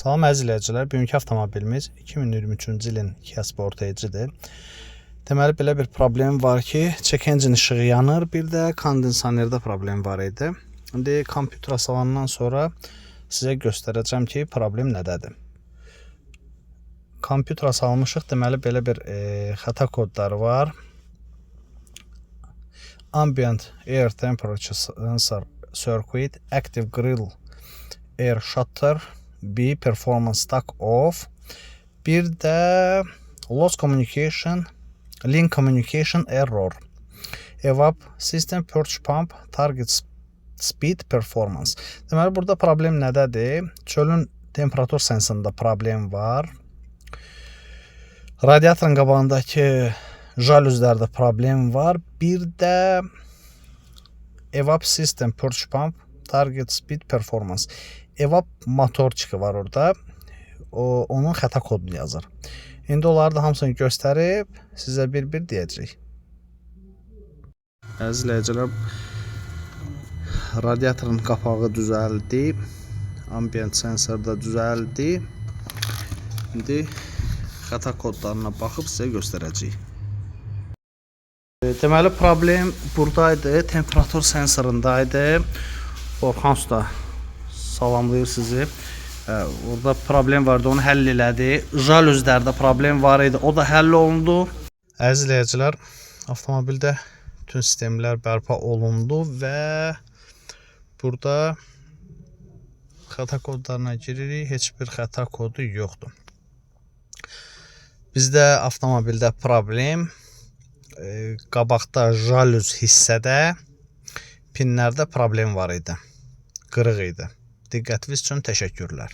Salam əziz izləyicilər, bugünkü avtomobilimiz 2023-cü ilin Kia Sportage'idir. Deməli, belə bir problem var ki, check engine işığı yanır, bir də kondisionerdə problem var idi. İndi kompütera salandan sonra sizə göstərəcəm ki, problem nədədir. Kompütera salmışıq, deməli, belə bir xəta kodları var. Ambient Air Temperature Sensor Circuit, Active Grill Air Shutter, B Performance Stack Off, bir də Loss Communication, Link Communication Error, Evap System Purge Pump Target Speed Performance. Deməli, burada problem nədədir? Çölün temperatur sensorunda problem var. Radiatorun qabağındakı jalüzlərdə problem var. Bir də Evap System Purge Pump Target Speed Performance. Evap motorçiki var orada. Onun xəta kodunu yazır. İndi onları da hamısını göstərib sizə bir-bir deyəcək. Əziz izləyicilər, radiatorun qapağı düzəldi. Ambient sensor da düzəldi. İndi xəta kodlarına baxıb sizə göstərəcək. Deməli, problem buradaydı. Temperatur sensorundaydı. Orxan usta salamlayır sizi. Orada problem vardı, onu həll elədi. Jalüzlərdə problem var idi, o da həll olundu. Əziz izləyicilər, avtomobildə bütün sistemlər bərpa olundu və burada xəta kodlarına giririk. Heç bir xəta kodu yoxdur. Bizdə avtomobildə problem qabaqda jalüz hissədə pinlərdə problem var idi. Qırıq idi. Diqqətiniz üçün təşəkkürlər.